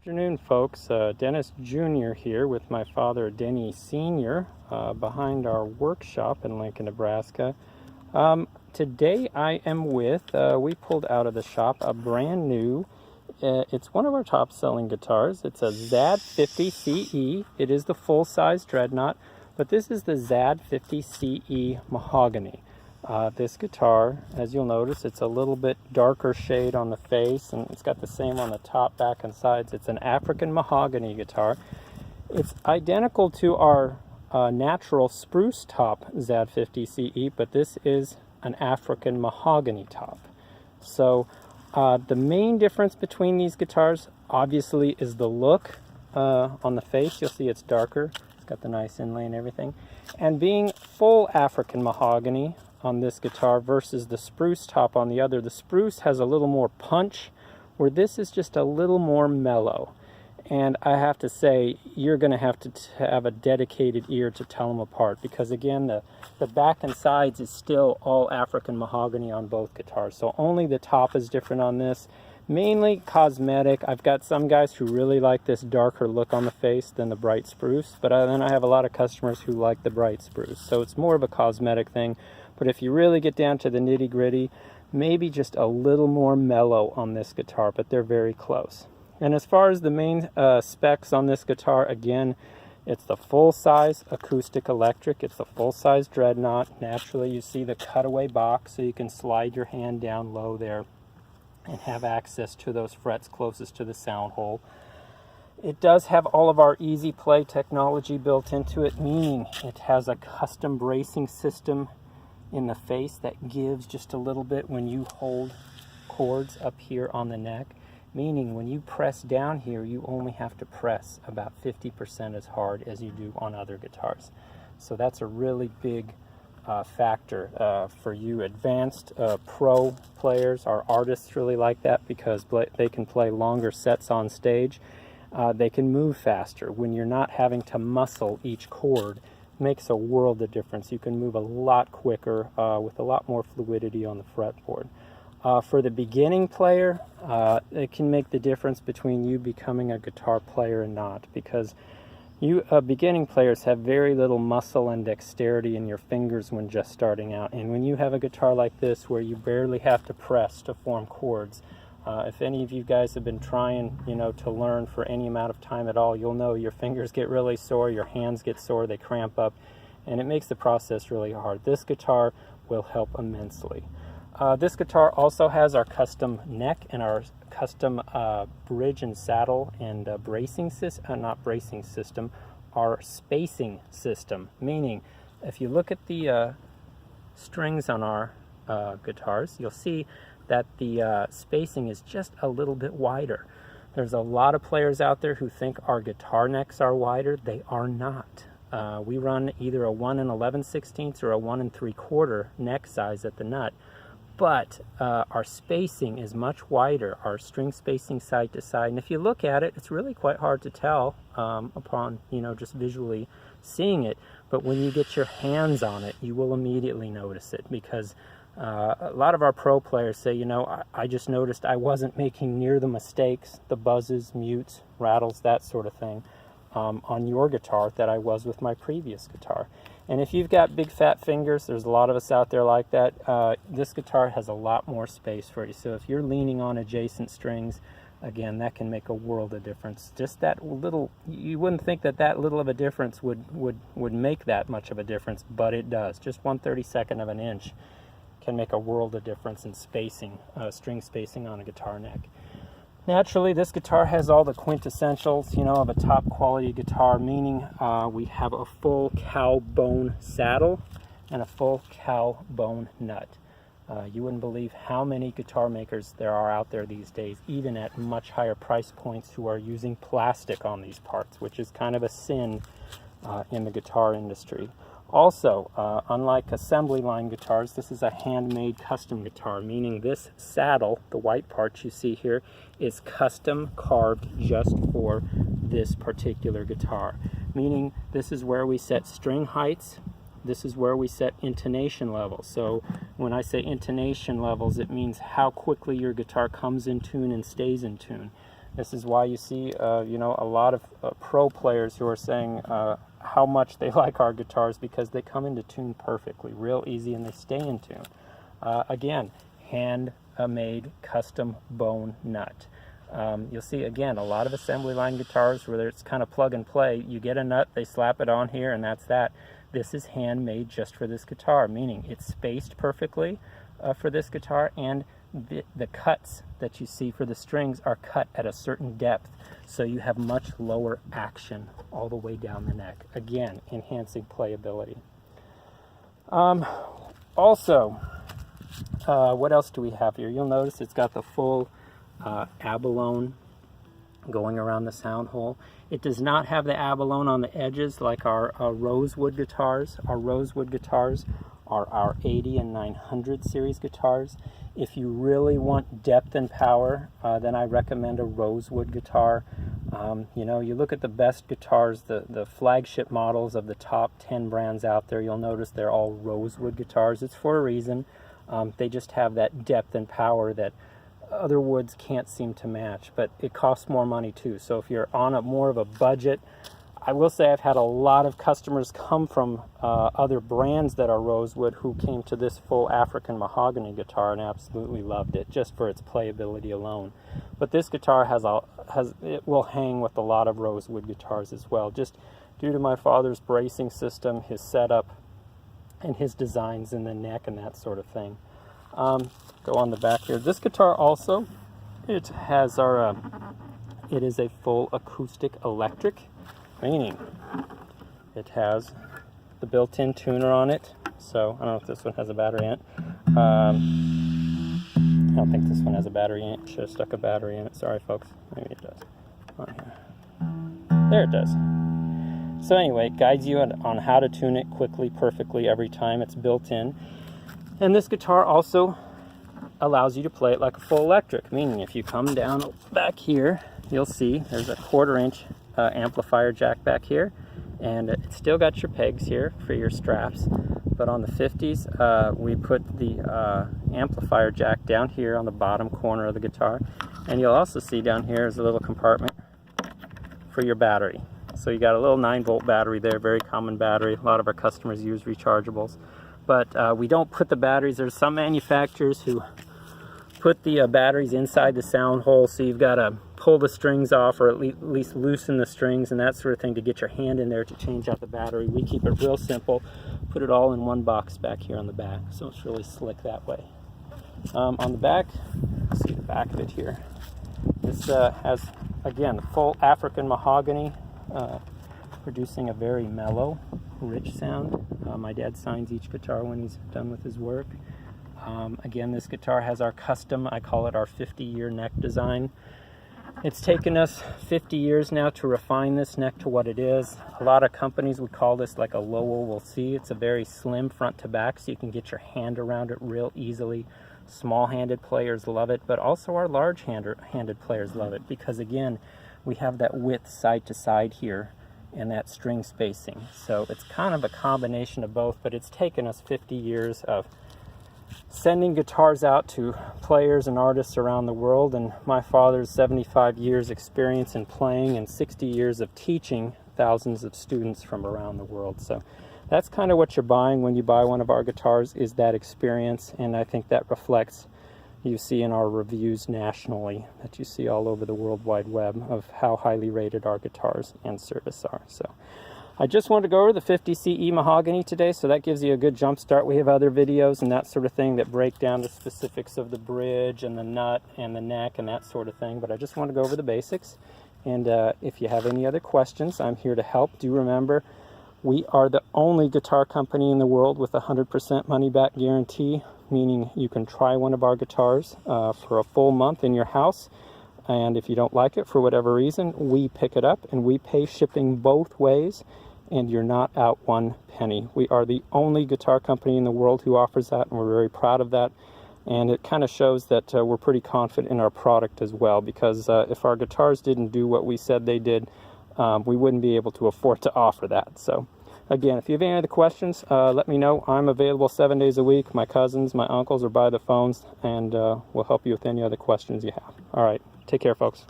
Afternoon, folks. Dennis Jr. here with my father, Denny Sr., behind our workshop in Lincoln, Nebraska. Today I am with, we pulled out of the shop a brand new, it's one of our top selling guitars. It's a ZAD50CE. It is the full-size Dreadnought, but this is the ZAD50CE Mahogany. This guitar, as you'll notice, it's a little bit darker shade on the face, and it's got the same on the top, back, and sides. It's an African mahogany guitar. It's identical to our natural spruce top ZAD50CE, but this is an African mahogany top. So the main difference between these guitars, obviously, is the look on the face. You'll see it's darker. It's got the nice inlay and everything. And being full African mahogany on this guitar versus the spruce top on the other. The spruce has a little more punch, where this is just a little more mellow. And I have to say, you're going to have a dedicated ear to tell them apart, because again, the back and sides is still all African mahogany on both guitars. So only the top is different on this. Mainly cosmetic. I've got some guys who really like this darker look on the face than the bright spruce, but then I have a lot of customers who like the bright spruce. So it's more of a cosmetic thing. But if you really get down to the nitty-gritty, maybe just a little more mellow on this guitar, but they're very close. And as far as the main specs on this guitar, again, it's the full-size acoustic electric. It's the full-size Dreadnought. Naturally, you see the cutaway box, so you can slide your hand down low there and have access to those frets closest to the sound hole. It does have all of our easy play technology built into it, meaning it has a custom bracing system in the face that gives just a little bit when you hold chords up here on the neck, meaning when you press down here, you only have to press about 50% as hard as you do on other guitars. So that's a really big factor for you advanced pro players. Our artists really like that because they can play longer sets on stage. They can move faster. When you're not having to muscle each chord, makes a world of difference. You can move a lot quicker with a lot more fluidity on the fretboard. For the beginning player, it can make the difference between you becoming a guitar player and not, because you beginning players have very little muscle and dexterity in your fingers when just starting out. And when you have a guitar like this where you barely have to press to form chords, if any of you guys have been trying, to learn for any amount of time at all, you'll know your fingers get really sore, your hands get sore, they cramp up, and it makes the process really hard. This guitar will help immensely. This guitar also has our custom neck and our custom bridge and saddle and bracing system, not bracing system, our spacing system, meaning if you look at the strings on our guitars, you'll see that the spacing is just a little bit wider. There's a lot of players out there who think our guitar necks are wider. They are not. We run either a 1 11/16 or a 1 3/4 neck size at the nut, but our spacing is much wider, our string spacing side to side. And if you look at it, it's really quite hard to tell upon, just visually seeing it. But when you get your hands on it, you will immediately notice it, because a lot of our pro players say, I just noticed I wasn't making near the mistakes, the buzzes, mutes, rattles, that sort of thing, on your guitar that I was with my previous guitar. And if you've got big fat fingers, there's a lot of us out there like that, this guitar has a lot more space for you. So if you're leaning on adjacent strings, again, that can make a world of difference. Just that little, you wouldn't think that little of a difference would make that much of a difference, but it does. Just 1/32 of an inch can make a world of difference in spacing, string spacing on a guitar neck. Naturally, this guitar has all the quintessentials, of a top quality guitar, meaning we have a full cow bone saddle and a full cow bone nut. You wouldn't believe how many guitar makers there are out there these days, even at much higher price points, who are using plastic on these parts, which is kind of a sin in the guitar industry. Also, unlike assembly line guitars, this is a handmade custom guitar, meaning this saddle, the white part you see here, is custom carved just for this particular guitar. Meaning this is where we set string heights, this is where we set intonation levels. So when I say intonation levels, it means how quickly your guitar comes in tune and stays in tune. This is why you see, you know, a lot of pro players who are saying how much they like our guitars, because they come into tune perfectly, real easy, and they stay in tune. Again, hand-made custom bone nut. You'll see, again, a lot of assembly line guitars where it's kind of plug and play. You get a nut, they slap it on here, and that's that. This is handmade just for this guitar, meaning it's spaced perfectly for this guitar, and the cuts that you see for the strings are cut at a certain depth, so you have much lower action all the way down the neck, again enhancing playability. Also, what else do we have here? You'll notice it's got the full abalone going around the sound hole. It does not have the abalone on the edges like our rosewood guitars. Our rosewood guitars are our 80 and 900 series guitars. If you really want depth and power, then I recommend a rosewood guitar. You know, you look at the best guitars, the flagship models of the top 10 brands out there, you'll notice they're all rosewood guitars. It's for a reason. They just have that depth and power that other woods can't seem to match, but it costs more money too. So if you're on more of a budget, I will say I've had a lot of customers come from other brands that are rosewood who came to this full African mahogany guitar and absolutely loved it just for its playability alone. But this guitar it will hang with a lot of rosewood guitars as well, just due to my father's bracing system, his setup, and his designs in the neck and that sort of thing. Go on the back here. This guitar also, it has our, it is a full acoustic electric, meaning it has the built-in tuner on it. So I don't know if this one has a battery in it. I don't think this one has a battery in it. Should have stuck a battery in it. Sorry, folks. Maybe it does. On here. There it does. So anyway, it guides you on how to tune it quickly, perfectly every time. It's built in. And this guitar also allows you to play it like a full electric, meaning if you come down back here, you'll see there's a 1/4 inch amplifier jack back here, and it's still got your pegs here for your straps. But on the 50s, we put the amplifier jack down here on the bottom corner of the guitar, and you'll also see down here is a little compartment for your battery. So you got a little 9-volt battery there, very common battery. A lot of our customers use rechargeables. But we don't put the batteries. There's some manufacturers who put the batteries inside the sound hole, so you've got to pull the strings off or at least loosen the strings and that sort of thing to get your hand in there to change out the battery. We keep it real simple, put it all in one box back here on the back, so it's really slick that way. On the back, let's see the back of it here. This has, again, the full African mahogany, producing a very mellow, rich sound. My dad signs each guitar when he's done with his work. Again, this guitar has our custom, I call it our 50-year neck design. It's taken us 50 years now to refine this neck to what it is. A lot of companies would call this like a low oval C. It's a very slim front to back, so you can get your hand around it real easily. Small-handed players love it, but also our large-handed players love it because, again, we have that width side to side here and that string spacing. So it's kind of a combination of both, but it's taken us 50 years of sending guitars out to players and artists around the world, and my father's 75 years experience in playing and 60 years of teaching thousands of students from around the world. So that's kind of what you're buying when you buy one of our guitars, is that experience, and I think that reflects, you see in our reviews nationally, that you see all over the World Wide Web, of how highly rated our guitars and service are. So I just wanted to go over the 50CE Mahogany today, so that gives you a good jump start. We have other videos and that sort of thing that break down the specifics of the bridge and the nut and the neck and that sort of thing, but I just wanted to go over the basics. And if you have any other questions, I'm here to help. Do remember, we are the only guitar company in the world with a 100% money-back guarantee, meaning you can try one of our guitars for a full month in your house, and if you don't like it for whatever reason, we pick it up and we pay shipping both ways, and you're not out one penny. We are the only guitar company in the world who offers that, and we're very proud of that. And it kind of shows that we're pretty confident in our product as well, because if our guitars didn't do what we said they did, we wouldn't be able to afford to offer that. So again, if you have any other questions, let me know. I'm available 7 days a week. My cousins, my uncles are by the phones, and we'll help you with any other questions you have. All right, take care, folks.